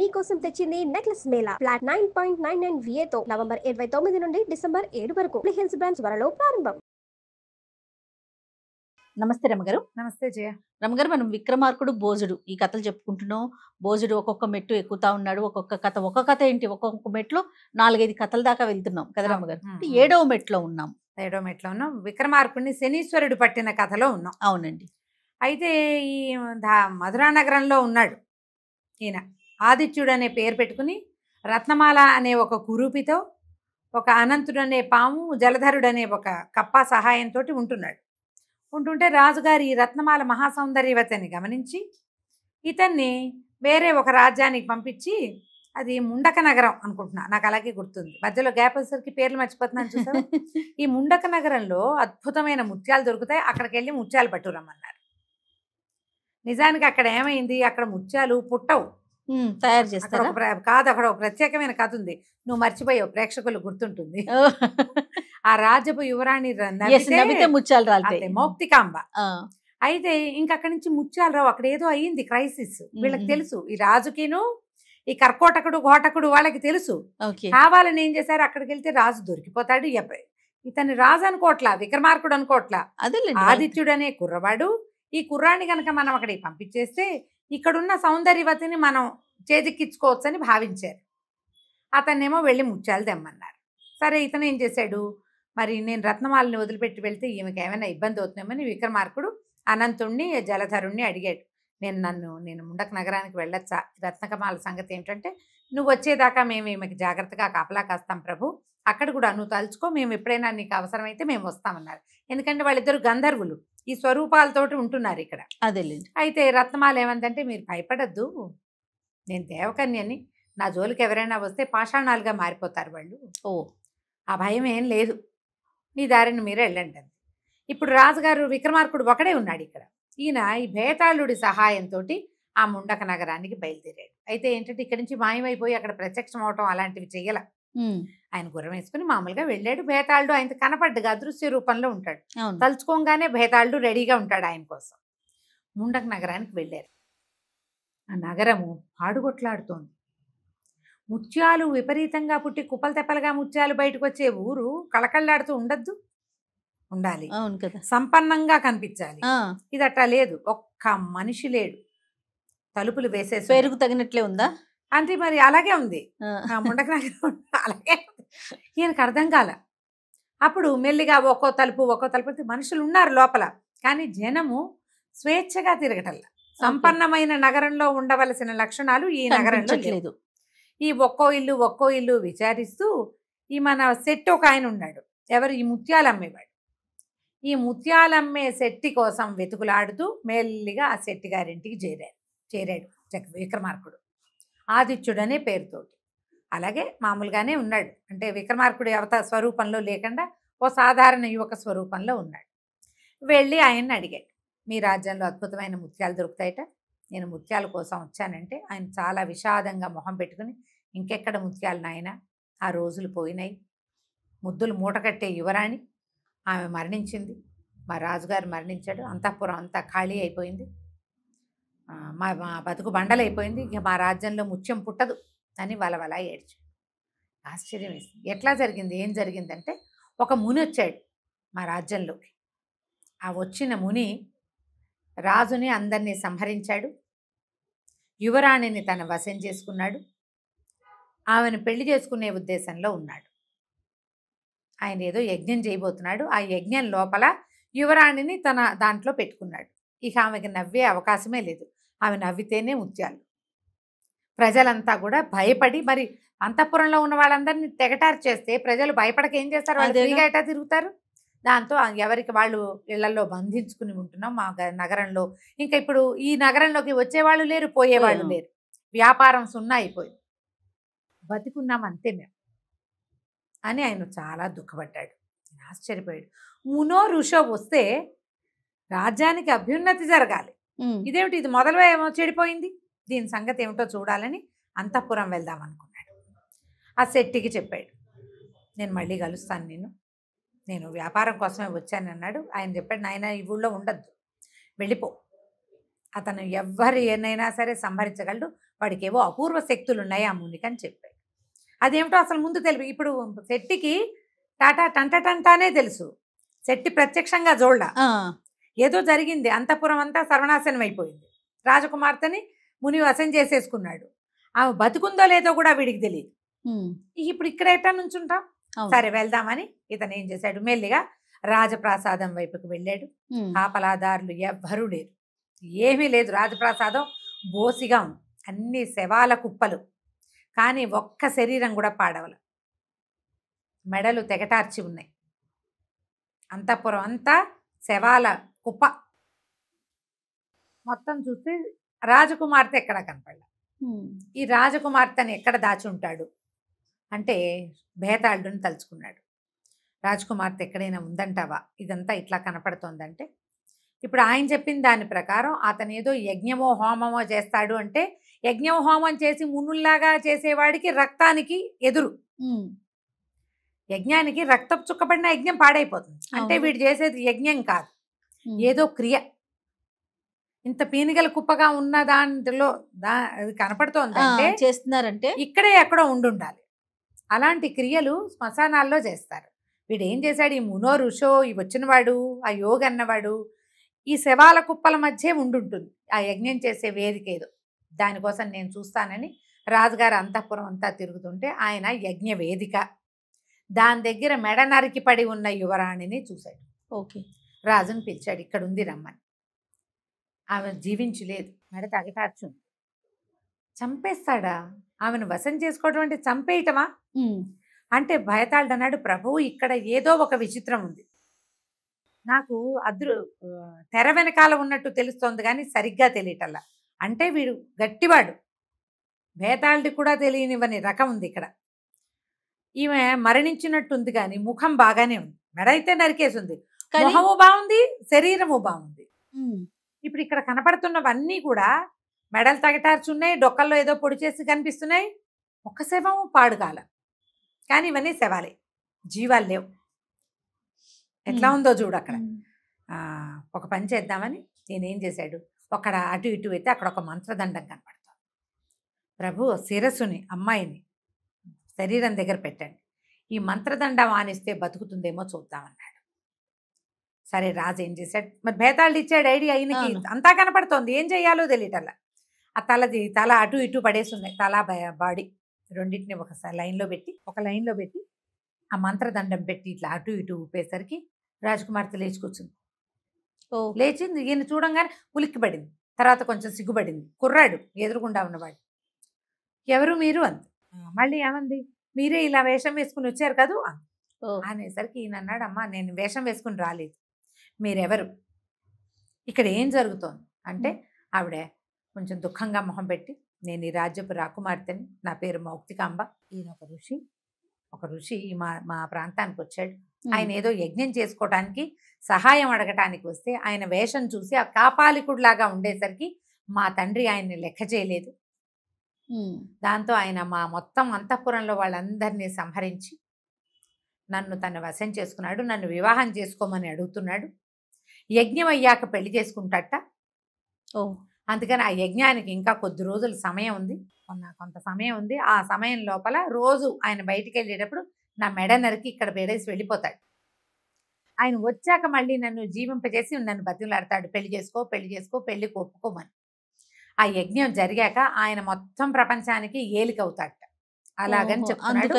మీకోసం తెచ్చింది necklace Mela flat 9.99 VA తో నవంబర్ 29 నుండి డిసెంబర్ 7 వరకు హిల్స్ బ్రాంచ్ త్వరలో ప్రారంభం. నమస్తే రమగారు. నమస్తే జయ. రమగారు, మనం విక్రమార్కుడు భోజుడు ఈ కథలు చెప్పుకుంటున్నాం. భోజుడు ఒక్కొక్క మెట్టు ఎక్కుతా ఉన్నాడు. ఒక్కొక్క కథ ఏంటి, ఒక్కొక్క మెట్లో 4-5 కథల దాకా వెళ్తున్నాం కదా రమగారు. 7వ మెట్లో ఉన్నాం. 7వ మెట్లో ఉన్నాం. విక్రమార్కుడిని శనీశ్వరుడు పట్టిన కథలో ఉన్నాం. అవునండి. అయితే ఈ మధురా నగరంలో ఉన్నాడు ఈయన. ఆదిత్యుడు అనే పేరు పెట్టుకుని రత్నమాల అనే ఒక కురూపితో, ఒక అనంతుడు అనే పాము, జలధరుడు అనే ఒక కప్ప సహాయంతో ఉంటున్నాడు. ఉంటుంటే రాజుగారి ఈ రత్నమాల మహాసౌందర్యవతిని గమనించి ఇతన్ని వేరే ఒక రాజ్యానికి పంపించి, అది ముండక నగరం అనుకుంటున్నా, నాకు అలాగే గుర్తుంది, మధ్యలో గ్యాప్ వచ్చేసరికి పేర్లు మర్చిపోతున్నాను చూసారు. ఈ ముండక నగరంలో అద్భుతమైన ముత్యాలు దొరుకుతాయి, అక్కడికి వెళ్ళి ముత్యాలు పట్టురమ్మన్నారు. నిజానికి అక్కడ ఏమైంది, అక్కడ ముత్యాలు పుట్టవు, తయారు చేస్తారు కాదు. అక్కడ ఒక ప్రత్యేకమైన కథ ఉంది, నువ్వు మర్చిపోయావు, ప్రేక్షకులు గుర్తుంటుంది. ఆ రాజ్యపు యువరాణి ముత్యాలు రాలితే మౌక్తికాంబ. అయితే ఇంకక్కడి నుంచి ముత్యాలు రావు, అక్కడ ఏదో అయ్యింది క్రైసిస్. వీళ్ళకి తెలుసు, ఈ రాజుకిను ఈ కర్కోటకుడు ఘోటకుడు వాళ్ళకి తెలుసు. కావాలని ఏం చేశారు, అక్కడికి వెళ్తే రాజు దొరికిపోతాడు. ఇతన్ని రాజు అనుకోట్లా, విక్రమార్కుడు అనుకోట్లా, ఆదిత్యుడు అనే కుర్రవాడు. ఈ కుర్రాన్ని కనుక మనం అక్కడికి పంపించేస్తే ఇక్కడున్న సౌందర్యవతిని మనం చేజిక్కించుకోవచ్చని భావించారు. అతన్నేమో వెళ్ళి ముత్యాలు తెమ్మన్నారు. సరే, ఇతను ఏం చేశాడు, మరి నేను రత్నమాలని వదిలిపెట్టి వెళ్తే ఈమెకి ఏమైనా ఇబ్బంది అవుతున్నామని విక్రమార్కుడు అనంతుణ్ణి, జలధరుణ్ణి అడిగాడు. నేను ముండక నగరానికి వెళ్ళొచ్చా, రత్నకమాల సంగతి ఏమిటంటే, నువ్వు వచ్చేదాకా మేము ఈమెకి జాగ్రత్తగా కాపలా కాస్తాం ప్రభు, అక్కడ కూడా నువ్వు తలుచుకో, మేము ఎప్పుడైనా నీకు అవసరమైతే మేము వస్తామన్నారు. ఎందుకంటే వాళ్ళిద్దరు గంధర్వులు, ఈ స్వరూపాలతోటి ఉంటున్నారు ఇక్కడ. అదేలేండి. అయితే రత్నమాల ఏమందంటే, మీరు భయపడద్దు, నేను దేవకన్యని, నా జోలికి ఎవరైనా వస్తే పాషాణాలుగా మారిపోతారు వాళ్ళు, ఆ భయం ఏం లేదు, మీ దారిని మీరే వెళ్ళండి. ఇప్పుడు రాజుగారు విక్రమార్కుడు ఒకడే ఉన్నాడు ఇక్కడ. ఈయన ఈ భేతాళుడి సహాయంతో ఆ ముండక నగరానికి బయలుదేరాడు. అయితే ఏంటంటే, ఇక్కడి నుంచి మాయమైపోయి అక్కడ ప్రత్యక్షం అవటం అలాంటివి చెయ్యాల. ఆయన గుర్రం వేసుకుని మామూలుగా వెళ్ళాడు. భేతాళుడు ఆయన కనపడ్డగా అదృశ్య రూపంలో ఉంటాడు, తలుచుకోగానే భేతాళుడు రెడీగా ఉంటాడు ఆయన కోసం. ముండక నగరానికి వెళ్ళారు. ఆ నగరము పాడుగొట్లాడుతోంది. ముత్యాలు విపరీతంగా పుట్టి కుప్పలు తెప్పలుగా ముత్యాలు బయటకు వచ్చే ఊరు కళకళ్ళాడుతూ ఉండద్దు, ఉండాలి, సంపన్నంగా కనిపించాలి. ఇది అట్లా లేదు, ఒక్క మనిషి లేడు, తలుపులు వేసేసి పేరుకు తగినట్లే ఉందా అంటే మరి అలాగే ఉంది ముండక నగరం, అలాగే ఈయనకు అర్థం కాల. అప్పుడు మెల్లిగా ఒక్కో తలుపు మనుషులు ఉన్నారు లోపల, కానీ జనము స్వేచ్ఛగా తిరగటల్లా. సంపన్నమైన నగరంలో ఉండవలసిన లక్షణాలు ఈ నగరంలో లేదు. ఈ ఒక్కో ఇల్లు విచారిస్తూ ఈ మన శెట్టి ఒక ఆయన ఉన్నాడు, ఎవరు, ఈ ముత్యాలు అమ్మేవాడు. ఈ ముత్యాలమ్మే శెట్టి కోసం వెతుకులాడుతూ మెల్లిగా ఆ శెట్టి గారింటికి చేరాడు విక్రమార్కుడు, ఆదిత్యుడు అనే పేరుతోటి. అలాగే మామూలుగానే ఉన్నాడు, అంటే విక్రమార్కుడు స్వరూపంలో లేకుండా ఓ సాధారణ యువక స్వరూపంలో ఉన్నాడు. వెళ్ళి ఆయన్ని అడిగాడు, మీ రాజ్యంలో అద్భుతమైన ముత్యాలు దొరుకుతాయట, నేను ముత్యాల కోసం వచ్చానంటే ఆయన చాలా విషాదంగా మొహం పెట్టుకుని, ఇంకెక్కడ ముత్యాలు నాయన, ఆ రోజులు పోయినాయి, ముద్దులు మూటకట్టే యువరాణి ఆమె మరణించింది, మా రాజుగారు మరణించాడు, అంతఃపురం అంతా ఖాళీ అయిపోయింది, మా బతుకు బండలైపోయింది, ఇక మా రాజ్యంలో ముత్యం పుట్టదు అని వలవల ఏడ్చాడు. ఆశ్చర్యం వేసింది, ఎట్లా జరిగింది, ఏం జరిగిందంటే, ఒక ముని వచ్చాడు మా రాజ్యంలోకి. ఆ వచ్చిన ముని రాజుని అందరినీ సంహరించాడు, యువరాణిని తన వశం చేసుకున్నాడు, ఆమెను పెళ్లి చేసుకునే ఉద్దేశంలో ఉన్నాడు. ఆయన ఏదో యజ్ఞం చేయబోతున్నాడు, ఆ యజ్ఞం లోపల యువరాణిని తన దాంట్లో పెట్టుకున్నాడు. ఇక ఆమెకి నవ్వే అవకాశమే లేదు, ఆమె నవ్వితేనే ముత్యాలు. ప్రజలంతా కూడా భయపడి, మరి అంతఃపురంలో ఉన్న వాళ్ళందరినీ తెగటారు చేస్తే ప్రజలు భయపడక ఏం చేస్తారు, వాళ్ళు ఫ్రీగా ఎటా తిరుగుతారు. దాంతో ఎవరికి వాళ్ళు ఇళ్లలో బంధించుకుని ఉంటున్నాం మా నగరంలో. ఇంకా ఇప్పుడు ఈ నగరంలోకి వచ్చేవాళ్ళు లేరు, పోయేవాళ్ళు లేరు, వ్యాపారం సున్నా అయిపోయింది, బతికున్నాం అంతే మేము అని ఆయన చాలా దుఃఖపడ్డాడు, ఆశ్చర్యపోయాడు. మునో ఋషో వస్తే రాజ్యానికి అభ్యున్నతి జరగాలి, ఇదేమిటి ఇది మొదలు ఏమో చెడిపోయింది, దీని సంగతి ఏమిటో చూడాలని అంతఃపురం వెళ్దాం అనుకున్నాడు. ఆ శెట్టికి చెప్పాడు, నేను మళ్ళీ కలుస్తాను, నేను వ్యాపారం కోసమే వచ్చాను అన్నాడు. ఆయన చెప్పాడు, నాయన ఈ ఊళ్ళో ఉండద్దు, వెళ్ళిపో, అతను ఎవ్వరు ఏనైనా సరే సంహరించగలడు, వాడికి ఏవో అపూర్వ శక్తులు ఉన్నాయి ఆ మునికి అని చెప్పాడు. అదేమిటో అసలు ముందు తెలియదు. ఇప్పుడు శెట్టికి టాటా టంటనే తెలుసు, శెట్టి ప్రత్యక్షంగా చూడ. ఏదో జరిగింది, అంతఃపురం అంతా సర్వనాశనం అయిపోయింది, రాజకుమార్తెని ముని వశం చేసేసుకున్నాడు. ఆమె బతుకుందో లేదో కూడా వీడికి తెలియదు. ఇప్పుడు ఇక్కడ ఎట్టా నుంచుంటాం, సరే వెళ్దామని ఇతను ఏం చేశాడు, మెల్లిగా రాజప్రాసాదం వైపుకు వెళ్ళాడు. కాపలాదారులు ఎవ్వరూ లేరు, ఏమీ లేదు. రాజప్రాసాదం బోసిగా ఉంది, అన్ని శవాల కుప్పలు, కానీ ఒక్క శరీరం కూడా పాడవల, మెడలు తెగటార్చి ఉన్నాయి. అంతఃపురం అంతా శవాల కుప్ప. మొత్తం చూస్తే రాజకుమార్తె ఎక్కడ కనపడలే. ఈ రాజకుమార్తెని ఎక్కడ దాచి ఉంటాడు అంటే భేతాళుడిని తలుచుకున్నాడు. రాజకుమార్తె ఎక్కడైనా ఉందంటావా, ఇదంతా ఇట్లా కనపడుతోందంటే, ఇప్పుడు ఆయన చెప్పిన దాని ప్రకారం అతను ఏదో యజ్ఞమో హోమమో చేస్తాడు అంటే, యజ్ఞం హోమం చేసి మునుల్లాగా చేసేవాడికి రక్తానికి ఎదురు. యజ్ఞానికి రక్తం చుక్కబడిన యజ్ఞం పాడైపోతుంది. అంటే వీడు చేసేది యజ్ఞం కాదు, ఏదో క్రియ. ఇంత పీనిగల కుప్పగా ఉన్న దాంట్లో అది కనపడుతోంది అంటే చేస్తున్నారంటే ఇక్కడే ఎక్కడో ఉండుండాలి. అలాంటి క్రియలు శ్మశానాల్లో చేస్తారు. వీడు ఏం చేశాడు, ఈ మునో ఋషో ఈ వచ్చినవాడు, ఆ యోగి అన్నవాడు ఈ శవాల కుప్పల మధ్య ఉండుంటుంది ఆ యజ్ఞం చేసే వేదిక ఏదో. దానికోసం నేను చూస్తానని రాజుగారు అంతఃపురం అంతా తిరుగుతుంటే ఆయన యజ్ఞ వేదిక, దాని దగ్గర మెడ నరికి పడి ఉన్న యువరాణిని చూశాడు. ఓకే, రాజుని పిలిచాడు, ఇక్కడ ఉంది రమ్మని. ఆమె జీవించి లేదు, మెడ తగటార్చుంది. చంపేస్తాడా, ఆమెను వశం చేసుకోవడం అంటే చంపేయటమా అంటే భయతాళుడు అన్నాడు, ప్రభువు ఇక్కడ ఏదో ఒక విచిత్రం ఉంది, నాకు తెర వెనకాల ఉన్నట్టు తెలుస్తోంది కానీ సరిగ్గా తెలియటల్లా. అంటే వీడు గట్టివాడు, భేతాళుడి కూడా తెలియనివని రకం ఉంది ఇక్కడ. ఈమె మరణించినట్టుంది కానీ ముఖం బాగానే ఉంది, మెడ అయితే నరికేసి ఉంది, మొహము బాగుంది, శరీరము బాగుంది. ఇప్పుడు ఇక్కడ కనపడుతున్నవన్నీ కూడా మెడలు తగటార్చున్నాయి, డొక్కల్లో ఏదో పొడి చేసి కనిపిస్తున్నాయి, ఒక్క శవము పాడుగాల, కానీ ఇవన్నీ శవాలే, జీవాలు లేవు. ఎట్లా ఉందో చూడు అక్కడ. ఒక పని చేద్దామని నేనేం చేశాడు, అక్కడ అటు ఇటు అయితే అక్కడ ఒక మంత్రదండం కనపడుతుంది. ప్రభు శిరస్సుని అమ్మాయిని శరీరం దగ్గర పెట్టండి, ఈ మంత్రదండం ఆనిస్తే బతుకుతుందేమో చూద్దామన్నాడు. సరే రాజు ఏం చేశాడు, మరి భేతాళుడు ఇచ్చాడు ఐడియా, ఆయనకి అంతా కనపడుతోంది, ఏం చెయ్యాలో తెలియటల్లా. ఆ తల అటు ఇటు పడేసి ఉన్నాయి, తల బాడీ రెండింటిని ఒక లైన్లో పెట్టి ఆ మంత్రదండం పెట్టి ఇట్లా అటు ఇటు ఊపేసరికి రాజకుమార్తె లేచి కూర్చుంది. లేచింది, ఈయన చూడంగానే ఉలిక్కి పడింది, తర్వాత కొంచెం సిగ్గుపడింది. కుర్రాడు ఎదురుగుండా ఉన్నవాడు, ఎవరు మీరు అంది. మళ్ళీ ఏమంది, మీరే ఇలా వేషం వేసుకుని వచ్చారు కదూ అనేసరికి ఈయన అన్నాడు, అమ్మా నేను వేషం వేసుకుని రాలేదు, మీరెవరు, ఇక్కడ ఏం జరుగుతోంది అంటే ఆవిడ కొంచెం దుఃఖంగా మొహం పెట్టి, నేను ఈ రాజ్యపు రాకుమార్తెని, నా పేరు మౌక్తికాంబ, ఈయన ఒక ఋషి మా ప్రాంతానికి వచ్చాడు, ఆయన ఏదో యజ్ఞం చేసుకోవటానికి సహాయం అడగటానికి వస్తే ఆయన వేషం చూసి ఆ కాపాలికుడిలాగా ఉండేసరికి మా తండ్రి ఆయన్ని లెక్క చేయలేదు. దాంతో ఆయన మా మొత్తం అంతఃపురంలో వాళ్ళందరినీ సంహరించి నన్ను తన వశం చేసుకున్నాడు, నన్ను వివాహం చేసుకోమని అడుగుతున్నాడు, యజ్ఞం అయ్యాక పెళ్లి చేసుకుంటాట. అందుకని ఆ యజ్ఞానికి ఇంకా కొద్ది రోజుల సమయం ఉంది, కొంత సమయం ఉంది. ఆ సమయం లోపల రోజు ఆయన బయటికి వెళ్ళేటప్పుడు నా మెడ నరికి ఇక్కడ పెడేసి వెళ్ళిపోతాడు. ఆయన వచ్చాక మళ్ళీ నన్ను జీవింపజేసి నన్ను బతిలాడతాడు, పెళ్లి చేసుకో పెళ్లి ఒప్పుకోమని. ఆ యజ్ఞం జరిగాక ఆయన మొత్తం ప్రపంచానికి ఏలికవుతాడట. అలాగని చెప్తున్నాడు.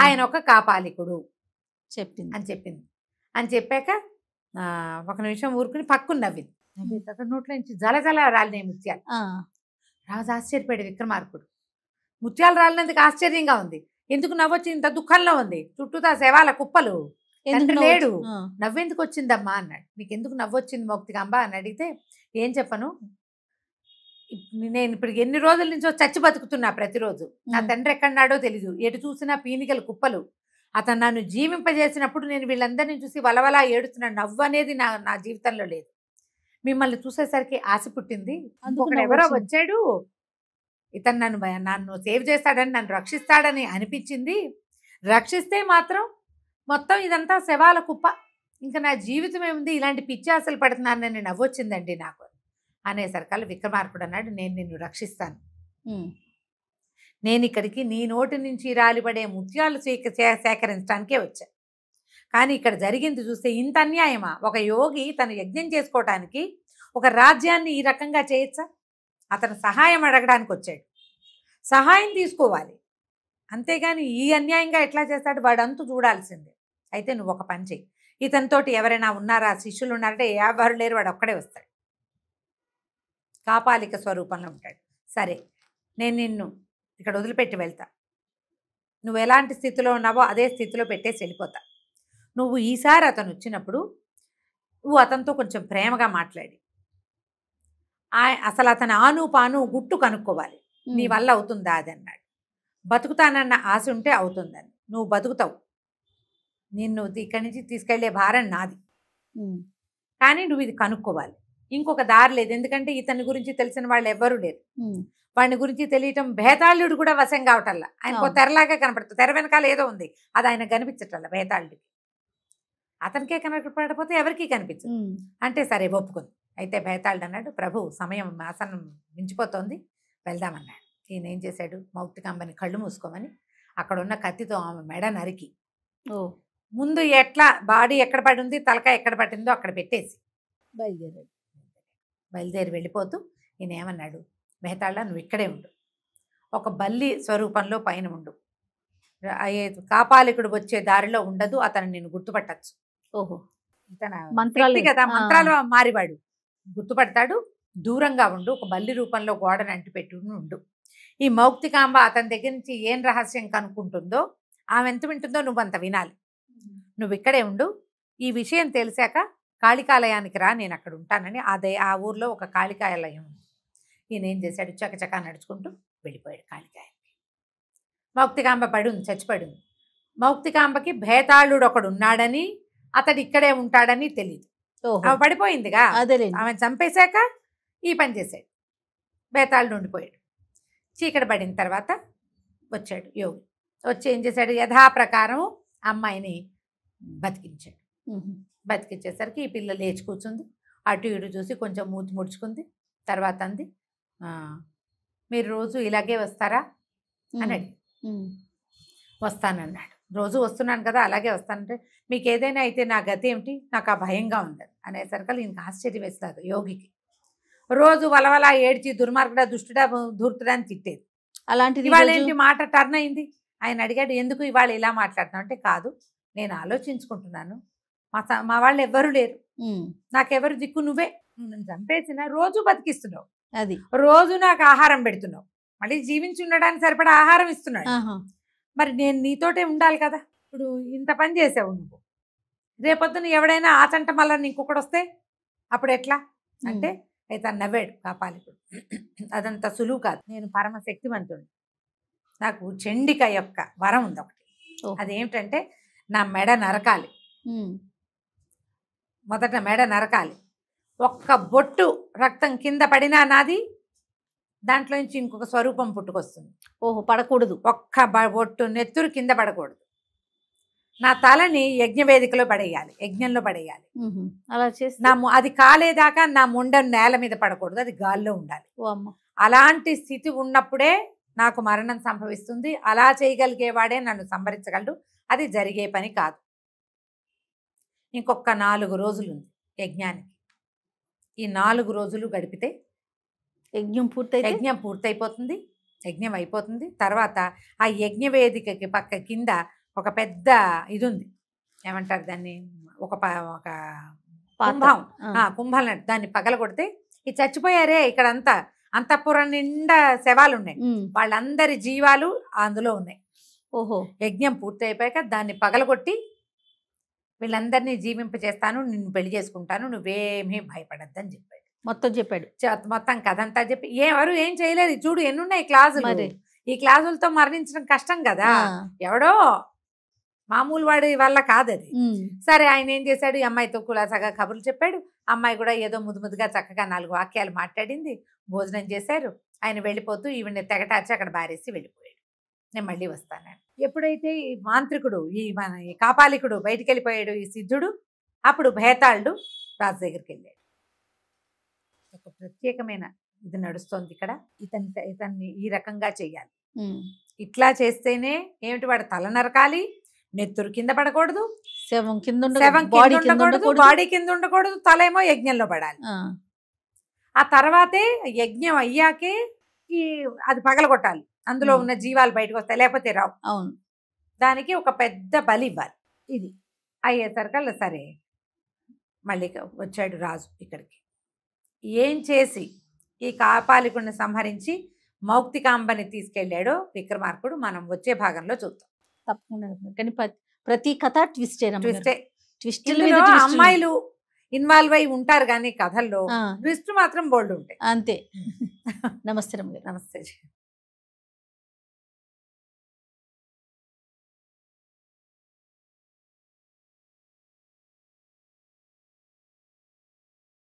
ఆయన ఒక కాపాలికుడు చెప్పింది అని చెప్పాక ఒక నిమిషం ఊరుకుని పక్కుని నవ్వింది. నోట్లో నుంచి జలజల రాలినాయి ముత్యాలు. రాజు ఆశ్చర్యపోయాడు, విక్రమార్కుడు. ముత్యాలు రాలినందుకు ఆశ్చర్యంగా ఉంది, ఎందుకు నవ్వొచ్చింది, ఇంత దుఃఖంలో ఉంది, చుట్టూతా శవాల కుప్పలు, తండ్రి లేడు, నవ్వెందుకు వచ్చిందమ్మా అన్నాడు. నీకు ఎందుకు నవ్వొచ్చింది మౌక్తికాంబ అని అడిగితే ఏం చెప్పను, నేను ఇప్పుడు ఎన్ని రోజుల నుంచో చచ్చి బతుకుతున్నా, ప్రతిరోజు నా తండ్రి ఎక్కడున్నాడో తెలీదు, ఎటు చూసినా పీనికల కుప్పలు, అతను నన్ను జీవింపజేసినప్పుడు నేను వీళ్ళందరినీ చూసి వలవలా ఏడుతున్నాను, నవ్వు అనేది నా జీవితంలో లేదు, మిమ్మల్ని చూసేసరికి ఆశ పుట్టింది, ఎవరో వచ్చాడు, ఇతను నన్ను సేవ్ చేస్తాడని, నన్ను రక్షిస్తాడని అనిపించింది, రక్షిస్తే మాత్రం మొత్తం ఇదంతా శవాల కుప్ప, ఇంకా నా జీవితం ఏముంది, ఇలాంటి పిచ్చి ఆశలు పడుతున్నానని నవ్వొచ్చిందండి నాకు అనేసరికల్లా విక్రమార్కుడు అన్నాడు, నేను నిన్ను రక్షిస్తాను, నేను ఇక్కడికి నీ నోటి నుంచి రాలిపడే ముత్యాలు సేకరించడానికే వచ్చా. కానీ ఇక్కడ జరిగింది చూస్తే ఇంత అన్యాయమా? ఒక యోగి తను యజ్ఞం చేసుకోవటానికి ఒక రాజ్యాన్ని ఈ రకంగా చేయొచ్చా? అతను సహాయం అడగడానికి వచ్చాడు, సహాయం తీసుకోవాలి, అంతేగాని ఈ అన్యాయంగా ఎట్లా చేస్తాడు? వాడంతు చూడాల్సిందే. అయితే నువ్వు ఒక పని చెయ్యి, ఇతనితోటి ఎవరైనా ఉన్నారా, శిష్యులు ఉన్నారంటే ఎవరు లేరు, వాడు ఒక్కడే వస్తాడు, కాపాలిక స్వరూపంలో ఉంటాడు. సరే, నేను నిన్ను ఇక్కడ వదిలిపెట్టి వెళ్తా, నువ్వు ఎలాంటి స్థితిలో ఉన్నావో అదే స్థితిలో పెట్టేసి వెళ్ళిపోతా. నువ్వు ఈసారి అతను వచ్చినప్పుడు నువ్వు అతనితో కొంచెం ప్రేమగా మాట్లాడి అసలు అతను ఆను పాను గుట్టు కనుక్కోవాలి, నీ వల్ల అవుతుందా అది అన్నాడు. బతుకుతానన్న ఆశ ఉంటే అవుతుందని, నువ్వు బతుకుతావు, నిన్ను ఇక్కడి నుంచి తీసుకెళ్లే భారం నాది, కానీ నువ్వు ఇది కనుక్కోవాలి. ఇంకొక దారి లేదు, ఎందుకంటే ఇతని గురించి తెలిసిన వాళ్ళు ఎవ్వరూ లేరు. వాడిని గురించి తెలియటం భేతాళుడు కూడా వశం కావటల్లా, ఆయనకు తెరలాగా కనపడుతుంది, తెర వెనకాల ఏదో ఉంది, అది ఆయన కనిపించటల్లా భేతాళుడికి. అతనికే కనపడకపోతే ఎవరికీ కనిపించదు. అంటే సరే ఒప్పుకుంది. అయితే భేతాళుడు అన్నాడు, ప్రభు సమయం ఆసనం మించిపోతోంది, వెళ్దామన్నాడు. ఈయన ఏం చేశాడు, మౌక్తికాంబని కళ్ళు మూసుకోమని అక్కడ ఉన్న కత్తితో ఆమె మెడ నరికి ముందు ఎట్లా బాడీ ఎక్కడ పడి ఉంది, తలకాయ ఎక్కడ పట్టిందో అక్కడ పెట్టేసి బయలుదేరి వెళ్ళిపోతూ ఈయన ఏమన్నాడు, భేతాళ నువ్వు ఇక్కడే ఉండు, ఒక బల్లి స్వరూపంలో పైన ఉండు, కాపాలికుడు వచ్చే దారిలో ఉండదు, అతను నేను గుర్తుపట్టచ్చు. ఓహో, ఇతను మంత్రాలు కదా, మంత్రాలు మారివాడు, గుర్తుపడతాడు, దూరంగా ఉండు, ఒక బల్లి రూపంలో గోడను అంటిపెట్టు ఉండు. ఈ మౌక్తికాంబ అతని దగ్గర నుంచి ఏం రహస్యం కనుక్కుంటుందో, ఆమె ఎంత వింటుందో నువ్వు అంత వినాలి, నువ్వు ఇక్కడే ఉండు, ఈ విషయం తెలిసాక కాళికాలయానికి రా, నేను అక్కడ ఉంటానని. ఆ ఊర్లో ఒక కాళికాలయం ఉంది. ఈయన ఏం చేశాడు, చకచకా నడుచుకుంటూ వెళ్ళిపోయాడు కాళికాయానికి. మౌక్తికాంబ పడుంది, చచ్చిపడింది. మౌక్తికాంబకి భేతాళుడు ఒకడు ఉన్నాడని, అతడు ఇక్కడే ఉంటాడని తెలియదు. ఆమె పడిపోయిందిగా, ఆమె చంపేశాక ఈ పని చేశాడు, భేతాళుడు ఉండిపోయాడు. చీకటి పడిన తర్వాత వచ్చాడు యోగి, వచ్చి ఏం చేశాడు, యథాప్రకారం అమ్మాయిని బతికించాడు. బతికించేసరికి ఈ పిల్ల లేచి కూర్చుంది, అటు ఇటు చూసి కొంచెం మూతి ముడుచుకుంది. తర్వాత అంది, మీరు రోజు ఇలాగే వస్తారా అని అడిగి, వస్తానన్నాడు. రోజు వస్తున్నాను కదా, అలాగే వస్తానంటే, మీకు ఏదైనా అయితే నా గతి ఏమిటి, నాకు ఆ భయంగా ఉంది అనేసరికి ఈయనకి ఆశ్చర్యం వేస్తారు యోగికి. రోజు వలవలా ఏడ్చి దుర్మార్గుడా, దుష్టుడా, ధూర్తుడా అని తిట్టేది, అలాంటిది ఇవాళ ఏంటి మాట టర్న్ అయింది. ఆయన అడిగాడు, ఎందుకు ఇవాళ ఇలా మాట్లాడుతున్నావు అంటే, కాదు నేను ఆలోచించుకుంటున్నాను, మా వాళ్ళు ఎవ్వరు లేరు, నాకెవరు దిక్కు, నువ్వే నన్ను చంపేసిన రోజు బతికిస్తున్నావు, అది రోజు నాకు ఆహారం పెడుతున్నావు, మళ్ళీ జీవించి ఉండడానికి సరిపడా ఆహారం ఇస్తున్నాడు, మరి నేను నీతోటే ఉండాలి కదా, ఇప్పుడు ఇంత పని చేసావు నువ్వు, రేపొద్దున ఎవడైనా ఆచంట మళ్ళీ ఇంకొకటి వస్తే అప్పుడు ఎట్లా అంటే, అయితే నవ్వాడు కాపాలికుడు. అదంత సులువు కాదు, నేను పరమశక్తివంతుడు, నాకు చండిక యొక్క వరం ఉంది ఒకటి, అదేమిటంటే నా మెడ నరకాలి, మొదట మెడ నరకాలి, ఒక్క బొట్టు రక్తం కింద పడినా నాది దాంట్లో నుంచి ఇంకొక స్వరూపం పుట్టుకొస్తుంది. ఓహో, పడకూడదు, ఒక్క బొట్టు నెత్తురు కింద పడకూడదు, నా తలని యజ్ఞవేదికలో పడేయాలి, యజ్ఞంలో పడేయాలి, అలా చేసి అది కాలేదాకా నా ముండను నేల మీద పడకూడదు, అది గాల్లో ఉండాలి. అలాంటి స్థితి ఉన్నప్పుడే నాకు మరణం సంభవిస్తుంది, అలా చేయగలిగేవాడే నన్ను సంహరించగలడు, అది జరిగే పని కాదు. ఇంకొక 4 రోజులు ఉంది యజ్ఞానికి, ఈ 4 రోజులు గడిపితే యజ్ఞం పూర్తయిపోతుంది, యజ్ఞం అయిపోతుంది. తర్వాత ఆ యజ్ఞవేదికకి పక్క కింద ఒక పెద్ద ఇది ఉంది, ఏమంటారు దాన్ని, ఒక కుంభం, కుంభం దాన్ని పగలగొడితే ఈ చచ్చిపోయారే ఇక్కడంతా అంతఃపురం నిండా శవాలు ఉన్నాయి, వాళ్ళందరి జీవాలు అందులో ఉన్నాయి. ఓహో, యజ్ఞం పూర్తి అయిపోయాక దాన్ని పగలగొట్టి వీళ్ళందరినీ జీవింపజేస్తాను, నిన్ను పెళ్లి చేసుకుంటాను, నువ్వేమీ భయపడద్దని చెప్పాడు. మొత్తం కథ అంతా చెప్పి ఎవరు ఏం చేయలేదు. చూడు ఎన్నున్నాయి క్లాసులు, ఈ క్లాసులతో మరణించడం కష్టం కదా, ఎవడో మామూలు వాడి వల్ల కాదది. సరే, ఆయన ఏం చేశాడు, ఈ అమ్మాయితో కులాసాగా కబుర్లు చెప్పాడు, అమ్మాయి కూడా ఏదో ముద్దుగా చక్కగా 4 వాక్యాలు మాట్లాడింది, భోజనం చేశారు. ఆయన వెళ్ళిపోతూ ఈవిని తెగటార్చి అక్కడ బారేసి వెళ్ళిపోయాడు. నేను మళ్ళీ వస్తాను. ఎప్పుడైతే ఈ మాంత్రికుడు, ఈ కాపాలికుడు బయటికి వెళ్ళిపోయాడు, ఈ సిద్ధుడు, అప్పుడు భేతాళుడు రాజు దగ్గరికి వెళ్ళాడు. ఒక ప్రత్యేకమైన ఇది నడుస్తోంది ఇక్కడ, ఇతన్ని ఈ రకంగా చెయ్యాలి, ఉమ్. ఇట్లా చేస్తేనే ఏమిటి వాడు తల నరకాలి, నెత్తురు కింద పడకూడదు, శవం కింద శవం బాడీ కింద కింద ఉండకూడదు, ఉండకూడదు. బాడీ కింద ఉండకూడదు, తల ఏమో యజ్ఞంలో పడాలి. ఆ, ఆ తర్వాతే యజ్ఞం అయ్యాకే ఈ అది పగలగొట్టాలి, అందులో ఉన్న జీవాలు బయటకు వస్తాయి, లేకపోతే రావు. అవును. దానికి ఒక పెద్ద బలి ఇవ్వాలి. ఇది అయ్యేసరికల్లా సరే మళ్ళీ వచ్చాడు రాజు ఇక్కడికి. ఏం చేసి ఈ కాపాలికుడిని సంహరించి మౌక్తికాంబని తీసుకెళ్ళాడో విక్రమార్కుడు మనం వచ్చే భాగంలో చూద్దాం. తప్పకుండా. కానీ ప్రతి కథ ట్విస్టే. ట్విస్ట్ అమ్మాయిలు ఇన్వాల్వ్ అయి ఉంటారు కానీ కథల్లో ట్విస్ట్ మాత్రం బోల్డ్ ఉంటాయి. అంతే. నమస్తే రమ్య. నమస్తే.